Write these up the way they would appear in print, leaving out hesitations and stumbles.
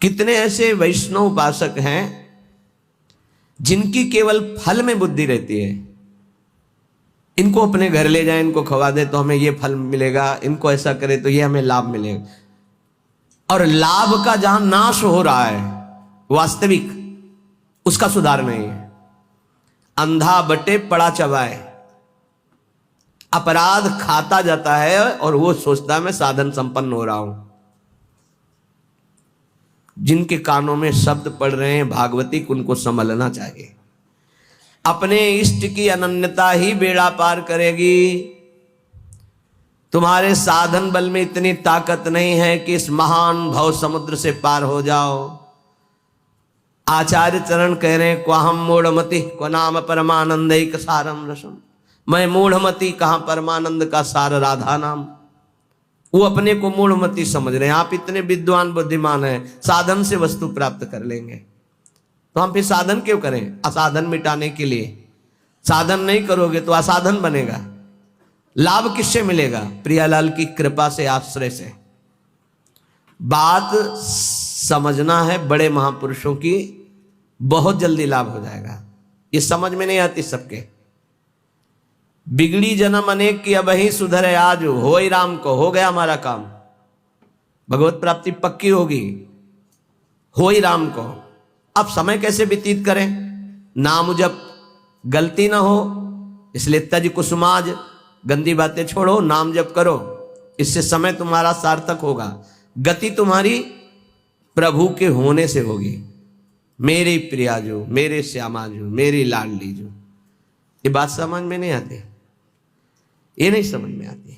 कितने ऐसे वैष्णव उपासक हैं जिनकी केवल फल में बुद्धि रहती है। इनको अपने घर ले जाए, इनको खवा दे तो हमें ये फल मिलेगा, इनको ऐसा करे तो ये हमें लाभ मिलेगा। और लाभ का जहां नाश हो रहा है वास्तविक, उसका सुधार नहीं है। अंधा बटे पड़ा चबाए, अपराध खाता जाता है और वो सोचता है मैं साधन संपन्न हो रहा हूं। जिनके कानों में शब्द पड़ रहे हैं भागवती, उनको संभलना चाहिए। अपने इष्ट की अनन्यता ही बेड़ा पार करेगी। तुम्हारे साधन बल में इतनी ताकत नहीं है कि इस महान भव समुद्र से पार हो जाओ। आचार्य चरण कह रहे हैं, क्वाहम मूढ़मति क्व नाम परमानंदैक सारम रसम। मैं मूढ़मति, कहां परमानंद का सार राधा नाम। वो अपने को मूढ़मति समझ रहे हैं। आप इतने विद्वान बुद्धिमान हैं, साधन से वस्तु प्राप्त कर लेंगे, तो हम फिर साधन क्यों करें? असाधन मिटाने के लिए। साधन नहीं करोगे तो असाधन बनेगा। लाभ किससे मिलेगा? प्रियालाल की कृपा से, आश्रय से। बात समझना है बड़े महापुरुषों की, बहुत जल्दी लाभ हो जाएगा। ये समझ में नहीं आती सबके। बिगड़ी जन्म अनेक की अब ही सुधरे आज, हो ही राम को, हो गया हमारा काम। भगवत प्राप्ति पक्की होगी, हो ही राम को। अब समय कैसे व्यतीत करें? नाम जब गलती ना हो, इसलिए तज कुसुमाज, गंदी बातें छोड़ो, नाम जप करो। इससे समय तुम्हारा सार्थक होगा। गति तुम्हारी प्रभु के होने से होगी। मेरी प्रिया जो, मेरे श्यामा जो, मेरी लाडली जो। ये बात समझ में नहीं आती, ये नहीं समझ में आती।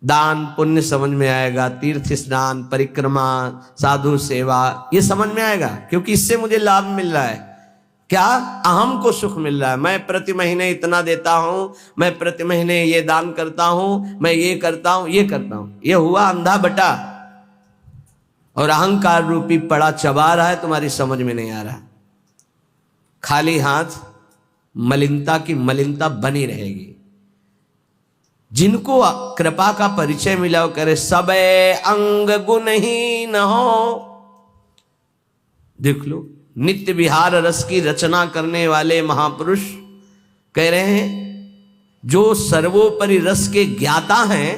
दान पुण्य समझ में आएगा, तीर्थ स्नान, परिक्रमा, साधु सेवा, ये समझ में आएगा, क्योंकि इससे मुझे लाभ मिल रहा है। क्या? अहम को सुख मिल रहा है। मैं प्रति महीने इतना देता हूं, मैं प्रति महीने ये दान करता हूं, मैं ये करता हूं, ये करता हूं। ये हुआ अंधा बटा, और अहंकार रूपी पड़ा चबा रहा है, तुम्हारी समझ में नहीं आ रहा। खाली हाथ मलिनता की मलिनता बनी रहेगी। जिनको कृपा का परिचय मिला, वो करे सबे अंग गुणहीन हो। देख लो, नित्य विहार रस की रचना करने वाले महापुरुष कह रहे हैं, जो सर्वोपरि रस के ज्ञाता हैं,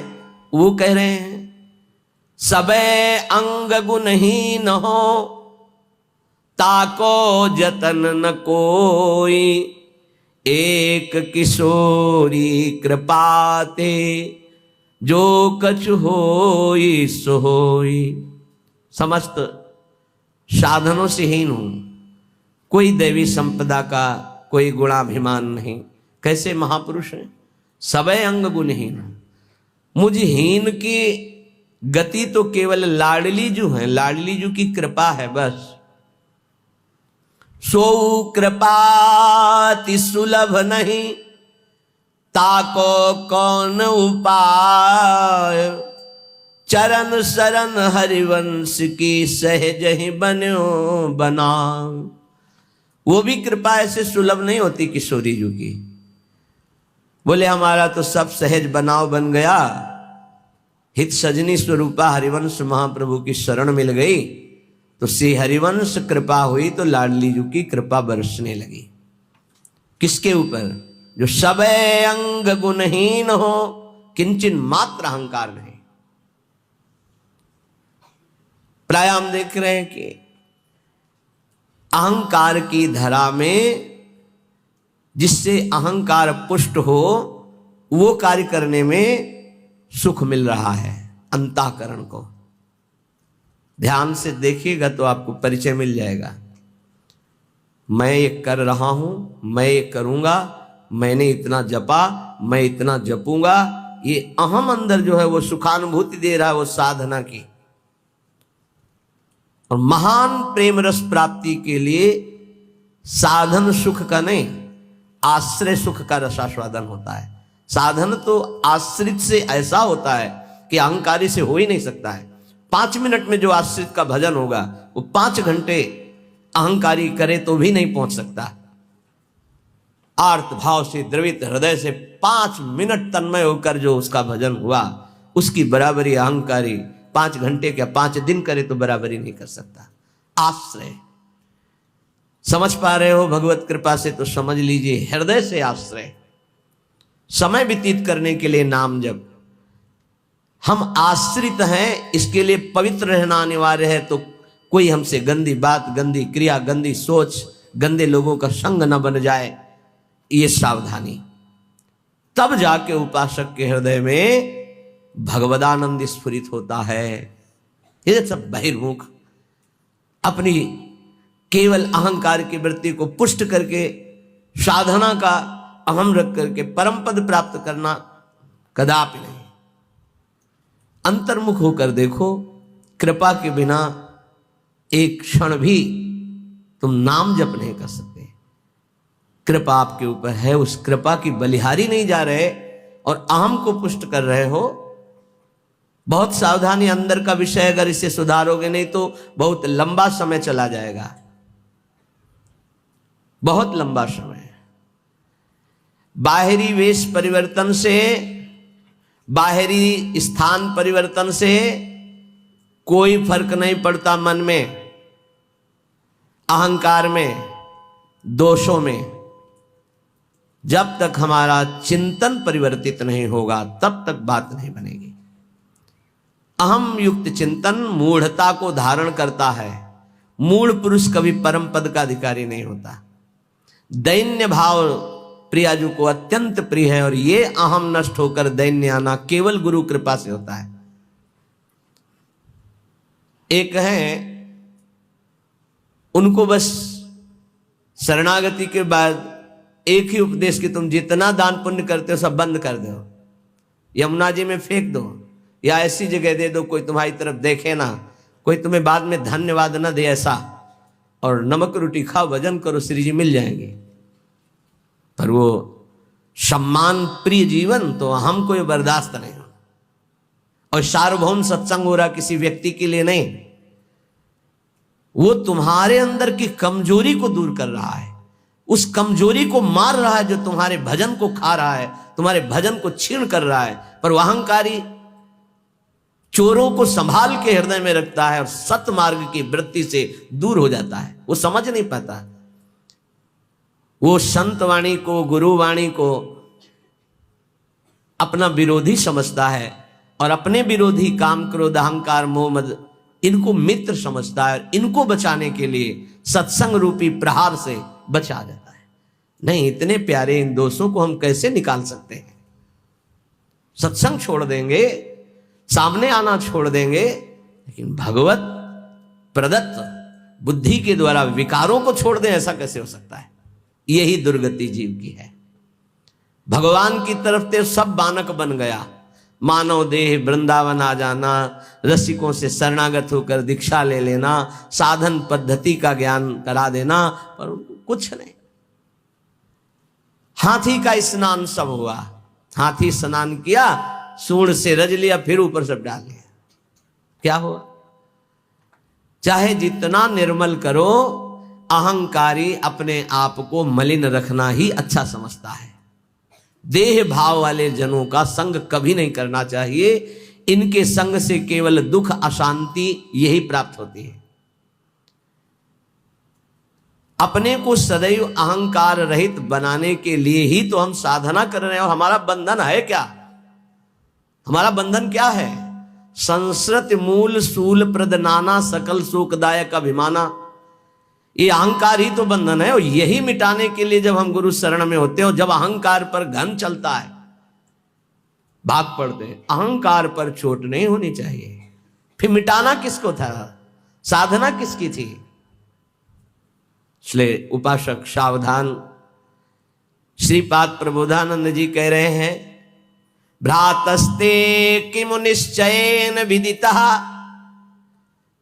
वो कह रहे हैं सबे अंग गुणहीन हो, ताको जतन न कोई, एक किशोरी कृपाते, जो कछु होई सो होई। समस्त साधनों से हीन हूं, कोई दैवी संपदा का कोई गुणाभिमान नहीं। कैसे महापुरुष हैं? सबे अंग गुणहीन। मुझ हीन की गति तो केवल लाडली जू है, लाडली जू की कृपा है बस। सो कृपाति सुलभ नहीं, ताको कौन उपाय, चरण शरण हरिवंश की सहज ही बन्यो बना। वो भी कृपा ऐसे सुलभ नहीं होती किशोरी जी की। बोले हमारा तो सब सहज बनाव बन गया, हित सजनी स्वरूपा हरिवंश महाप्रभु की शरण मिल गई, तो श्री हरिवंश कृपा हुई, तो लाडली जी की कृपा बरसने लगी। किसके ऊपर? जो सबे अंग गुणहीन हो, किंचन मात्र अहंकार नहीं। प्राय हम देख रहे हैं कि अहंकार की धरा में जिससे अहंकार पुष्ट हो, वो कार्य करने में सुख मिल रहा है अंतःकरण को। ध्यान से देखिएगा तो आपको परिचय मिल जाएगा। मैं ये कर रहा हूं, मैं ये करूंगा, मैंने इतना जपा, मैं इतना जपूंगा, ये अहम अंदर जो है वो सुखानुभूति दे रहा है, वो साधना की। और महान प्रेम रस प्राप्ति के लिए साधन सुख का नहीं, आश्रय सुख का रसास्वादन होता है। साधन तो आश्रित से ऐसा होता है कि अहंकारी से हो ही नहीं सकता है। 5 मिनट में जो आश्रित का भजन होगा, वो 5 घंटे अहंकारी करे तो भी नहीं पहुंच सकता। आर्त भाव से द्रवित हृदय से 5 मिनट तन्मय होकर जो उसका भजन हुआ, उसकी बराबरी अहंकारी 5 घंटे क्या 5 दिन करे तो बराबरी नहीं कर सकता। आश्रय समझ पा रहे हो भगवत कृपा से तो समझ लीजिए, हृदय से आश्रय। समय व्यतीत करने के लिए नाम जप, हम आश्रित हैं, इसके लिए पवित्र रहना अनिवार्य है। तो कोई हमसे गंदी बात, गंदी क्रिया, गंदी सोच, गंदे लोगों का संग न बन जाए, ये सावधानी। तब जाके उपासक के हृदय में भगवदानंद स्फुरित होता है। ये सब बहिर्मुख अपनी केवल अहंकार की वृत्ति को पुष्ट करके साधना का अहम रख करके परम पद प्राप्त करना कदापि नहीं। अंतर्मुख होकर देखो, कृपा के बिना एक क्षण भी तुम नाम जप नहीं कर सकते। कृपा आपके ऊपर है, उस कृपा की बलिहारी नहीं जा रहे और अहम को पुष्ट कर रहे हो। बहुत सावधानी, अंदर का विषय, अगर इसे सुधारोगे नहीं तो बहुत लंबा समय चला जाएगा, बहुत लंबा समय। बाहरी वेश परिवर्तन से, बाहरी स्थान परिवर्तन से कोई फर्क नहीं पड़ता मन में, अहंकार में, दोषों में। जब तक हमारा चिंतन परिवर्तित नहीं होगा तब तक बात नहीं बनेगी। अहम युक्त चिंतन मूढ़ता को धारण करता है। मूढ़ पुरुष कभी परम पद का अधिकारी नहीं होता। दैन्य भाव प्रियाजू को अत्यंत प्रिय है और ये अहम नष्ट होकर दैन्य आना केवल गुरु कृपा से होता है। एक है, उनको बस शरणागति के बाद एक ही उपदेश कि तुम जितना दान पुण्य करते हो सब बंद कर दो, यमुना जी में फेंक दो या ऐसी जगह दे दो कोई तुम्हारी तरफ देखे ना, कोई तुम्हें बाद में धन्यवाद न दे ऐसा, और नमक रोटी खाओ, भजन करो, श्री जी मिल जाएंगे। पर वो सम्मान प्रिय जीवन तो हमको ये बर्दाश्त नहीं हो। और सार्वभौम सत्संग हो रहा किसी व्यक्ति के लिए नहीं, वो तुम्हारे अंदर की कमजोरी को दूर कर रहा है, उस कमजोरी को मार रहा है जो तुम्हारे भजन को खा रहा है, तुम्हारे भजन को छीण कर रहा है। पर वह अहंकारी चोरों को संभाल के हृदय में रखता है और सत मार्ग की वृत्ति से दूर हो जाता है। वो समझ नहीं पाता, वो संत वाणी को, गुरु वाणी को अपना विरोधी समझता है और अपने विरोधी काम, क्रोध, अहंकार, मोह, मद इनको मित्र समझता है और इनको बचाने के लिए सत्संग रूपी प्रहार से बचा जाता है। नहीं, इतने प्यारे इन दोषों को हम कैसे निकाल सकते हैं? सत्संग छोड़ देंगे, सामने आना छोड़ देंगे, लेकिन भगवत प्रदत्त बुद्धि के द्वारा विकारों को छोड़ दें, ऐसा कैसे हो सकता है? यही दुर्गति जीव की है। भगवान की तरफ ते सब बानक बन गया, मानव देह वृंदावन आ जाना, रसिकों से शरणागत होकर दीक्षा ले लेना, साधन पद्धति का ज्ञान करा देना, पर उनको कुछ नहीं। हाथी का स्नान सब हुआ, हाथी स्नान किया, सूंड से रज लिया, फिर ऊपर सब डाल लिया, क्या हुआ? चाहे जितना निर्मल करो, अहंकारी अपने आप को मलिन रखना ही अच्छा समझता है। देह भाव वाले जनों का संग कभी नहीं करना चाहिए। इनके संग से केवल दुख, अशांति यही प्राप्त होती है। अपने को सदैव अहंकार रहित बनाने के लिए ही तो हम साधना कर रहे हैं। और हमारा बंधन है क्या? हमारा बंधन क्या है? संस्कृत मूल सूल प्रद नाना सकल शोकदायक अभिमाना, ये अहंकार ही तो बंधन है। और यही मिटाने के लिए जब हम गुरु शरण में होते हैं, और जब अहंकार पर घन चलता है, भाग पड़ते हैं। अहंकार पर चोट नहीं होनी चाहिए। फिर मिटाना किसको था? साधना किसकी थी? इसलिए उपासक सावधान। श्रीपाद प्रबोधानंद जी कह रहे हैं, भ्रातस्ते किमु निश्चयेन विदितः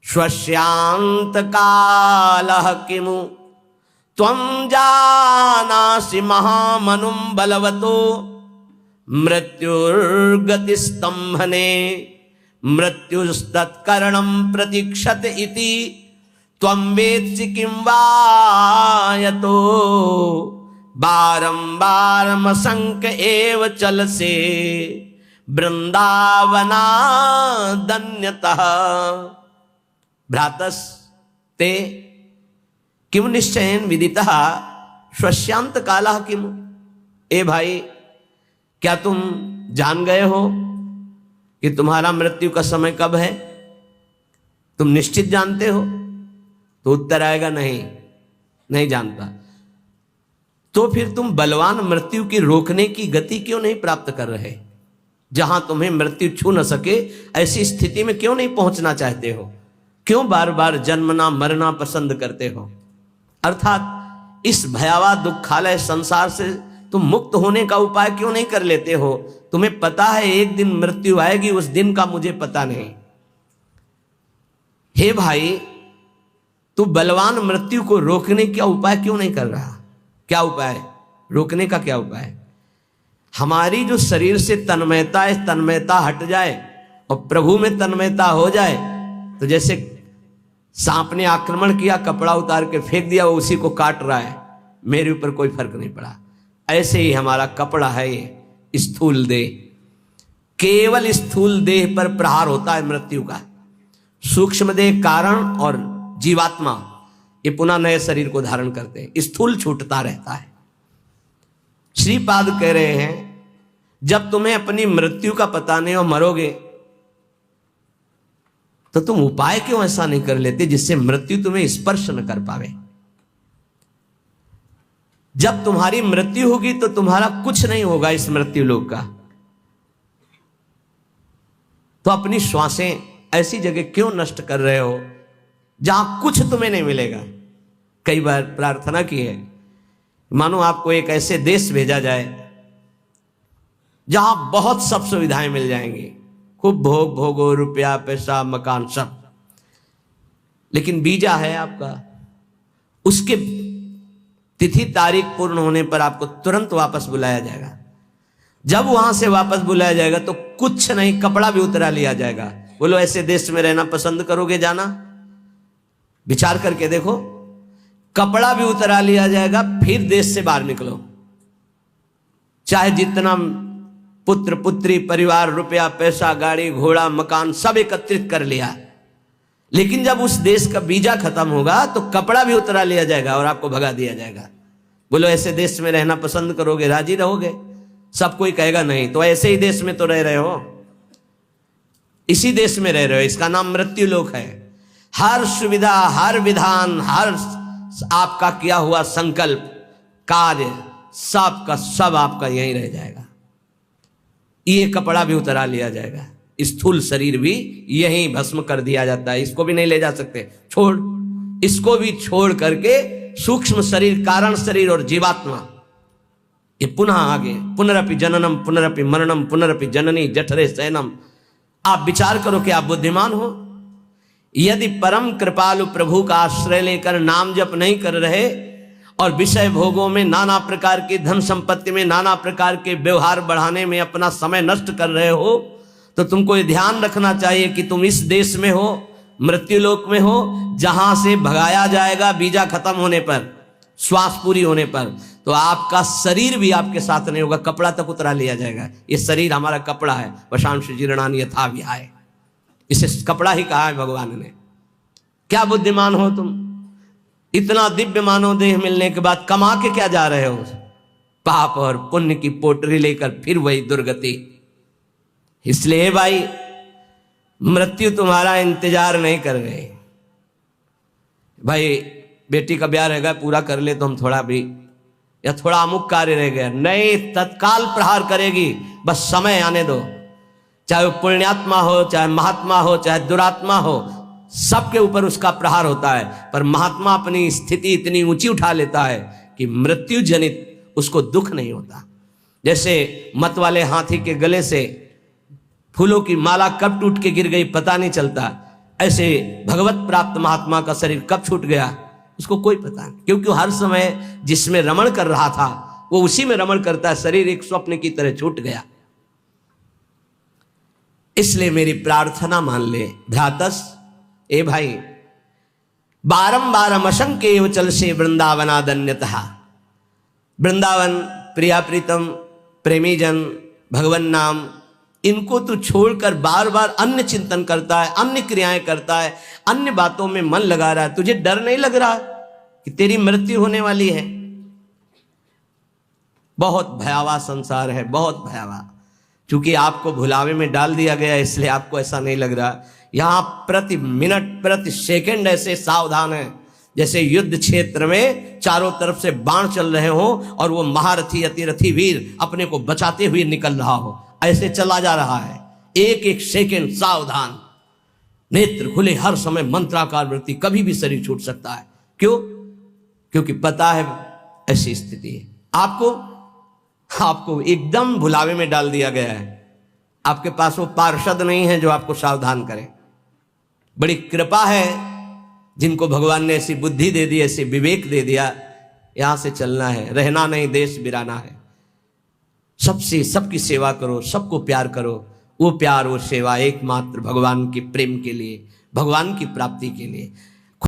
स्वस्यांत कालः किमु त्वं जानासि महामनुं बलवतो मृत्युर्गति स्तंभने मृत्युस्तत्करणं प्रतीक्षत इति त्वं वेत्सि किं वा यतो बारंबारमसंक एव चलसे वृंदावनादन्यतः भ्रातस ते किम निश्चयेन विदितः श्वश्यांत कालः किम। ए भाई, क्या तुम जान गए हो कि तुम्हारा मृत्यु का समय कब है? तुम निश्चित जानते हो? तो उत्तर आएगा नहीं, नहीं जानता। तो फिर तुम बलवान मृत्यु की रोकने की गति क्यों नहीं प्राप्त कर रहे? जहां तुम्हें मृत्यु छू न सके ऐसी स्थिति में क्यों नहीं पहुंचना चाहते हो? क्यों बार बार जन्मना मरना पसंद करते हो? अर्थात इस भयावह दुखालय संसार से तुम मुक्त होने का उपाय क्यों नहीं कर लेते हो? तुम्हें पता है एक दिन मृत्यु आएगी, उस दिन का मुझे पता नहीं। हे भाई, तू बलवान मृत्यु को रोकने का उपाय क्यों नहीं कर रहा? क्या उपाय? रोकने का क्या उपाय? हमारी जो शरीर से तन्मयता है, तन्मयता हट जाए और प्रभु में तन्मयता हो जाए, तो जैसे सांप ने आक्रमण किया, कपड़ा उतार के फेंक दिया, वो उसी को काट रहा है, मेरे ऊपर कोई फर्क नहीं पड़ा। ऐसे ही हमारा कपड़ा है ये स्थूल देह, केवल स्थूल देह पर प्रहार होता है मृत्यु का। सूक्ष्म देह कारण और जीवात्मा ये पुनः नए शरीर को धारण करते हैं, स्थूल छूटता रहता है। श्रीपाद कह रहे हैं जब तुम्हें अपनी मृत्यु का पता नहीं और मरोगे तो तुम उपाय क्यों ऐसा नहीं कर लेते जिससे मृत्यु तुम्हें स्पर्श न कर पावे? जब तुम्हारी मृत्यु होगी तो तुम्हारा कुछ नहीं होगा इस मृत्यु लोक का, तो अपनी श्वासें ऐसी जगह क्यों नष्ट कर रहे हो जहां कुछ तुम्हें नहीं मिलेगा? कई बार प्रार्थना की है, मानो आपको एक ऐसे देश भेजा जाए जहां बहुत सब सुविधाएं मिल जाएंगी, खूब भोग भोगो, रुपया पैसा मकान सब, लेकिन वीजा है आपका, उसके तिथि तारीख पूर्ण होने पर आपको तुरंत वापस बुलाया जाएगा। जब वहां से वापस बुलाया जाएगा तो कुछ नहीं, कपड़ा भी उतरा लिया जाएगा। बोलो ऐसे देश में रहना पसंद करोगे जाना? विचार करके देखो, कपड़ा भी उतरा लिया जाएगा, फिर देश से बाहर निकलो। चाहे जितना पुत्र पुत्री परिवार रुपया पैसा गाड़ी घोड़ा मकान सब एकत्रित कर लिया, लेकिन जब उस देश का वीजा खत्म होगा तो कपड़ा भी उतरा लिया जाएगा और आपको भगा दिया जाएगा। बोलो ऐसे देश में रहना पसंद करोगे, राजी रहोगे? सब कोई कहेगा नहीं। तो ऐसे ही देश में तो रह रहे हो, इसी देश में रह रहे हो, इसका नाम मृत्यु लोक है। हर सुविधा, हर विधान, हर आपका किया हुआ संकल्प कार्य सब का सब आपका यहीं रह जाएगा। ये कपड़ा भी उतरा लिया जाएगा, स्थूल शरीर भी यहीं भस्म कर दिया जाता है, इसको भी नहीं ले जा सकते, छोड़, इसको भी छोड़ करके सूक्ष्म शरीर कारण शरीर और जीवात्मा ये पुनः आगे पुनरपि जननम पुनरपि मरणम पुनरपि जननी जठरे शयनम। आप विचार करो कि आप बुद्धिमान हो। यदि परम कृपालु प्रभु का आश्रय लेकर नाम जप नहीं कर रहे और विषय भोगों में नाना प्रकार की धन संपत्ति में नाना प्रकार के व्यवहार बढ़ाने में अपना समय नष्ट कर रहे हो, तो तुमको ये ध्यान रखना चाहिए कि तुम इस देश में हो, मृत्यु लोक में हो, जहां से भगाया जाएगा वीजा खत्म होने पर, श्वास पूरी होने पर। तो आपका शरीर भी आपके साथ नहीं होगा, कपड़ा तक उतरा लिया जाएगा। ये शरीर हमारा कपड़ा है, वशांश जीर्णानि यथा विहाय, इसे कपड़ा ही कहा है भगवान ने। क्या बुद्धिमान हो तुम? इतना दिव्य मानव देह मिलने के बाद कमा के क्या जा रहे हो? पाप और पुण्य की पोटरी लेकर फिर वही दुर्गति। इसलिए भाई मृत्यु तुम्हारा इंतजार नहीं कर रहे। भाई बेटी का ब्याह रहेगा, पूरा कर ले तो हम थोड़ा भी, या थोड़ा अमुक कार्य रह गया, नहीं, तत्काल प्रहार करेगी, बस समय आने दो। चाहे वो पुण्यात्मा हो, चाहे महात्मा हो, चाहे दुरात्मा हो, सबके ऊपर उसका प्रहार होता है। पर महात्मा अपनी स्थिति इतनी ऊंची उठा लेता है कि मृत्यु जनित उसको दुख नहीं होता। जैसे मत वाले हाथी के गले से फूलों की माला कब टूट के गिर गई पता नहीं चलता, ऐसे भगवत प्राप्त महात्मा का शरीर कब छूट गया उसको कोई पता नहीं, क्योंकि हर समय जिसमें रमण कर रहा था वो उसी में रमण करता है। शरीर एक स्वप्न की तरह छूट गया। इसलिए मेरी प्रार्थना मान ले भ्रातस, ए भाई, बारंबार असंख्य एव चल से वृंदावनादन्यतः। वृंदावन प्रिया प्रीतम प्रेमी जन भगवन नाम इनको तू छोड़कर बार बार अन्य चिंतन करता है, अन्य क्रियाएं करता है, अन्य बातों में मन लगा रहा है, तुझे डर नहीं लग रहा कि तेरी मृत्यु होने वाली है? बहुत भयावह संसार है, बहुत भयावह। क्योंकि आपको भुलावे में डाल दिया गया इसलिए आपको ऐसा नहीं लग रहा। यहां प्रति मिनट प्रति सेकंड ऐसे सावधान है जैसे युद्ध क्षेत्र में चारों तरफ से बाण चल रहे हो और वो महारथी अतिरथी वीर अपने को बचाते हुए निकल रहा हो, ऐसे चला जा रहा है। एक एक सेकंड सावधान, नेत्र खुले, हर समय मंत्राकार वृत्ति, कभी भी शरीर छूट सकता है। क्यों? क्योंकि पता है ऐसी स्थिति है। आपको एकदम भुलावे में डाल दिया गया है। आपके पास वो पार्षद नहीं है जो आपको सावधान करे। बड़ी कृपा है जिनको भगवान ने ऐसी बुद्धि दे दी, ऐसे विवेक दे दिया। यहां से चलना है, रहना नहीं, देश बिराना है। सबसे सबकी सेवा करो, सबको प्यार करो। वो प्यार, वो सेवा एकमात्र भगवान के प्रेम के लिए, भगवान की प्राप्ति के लिए।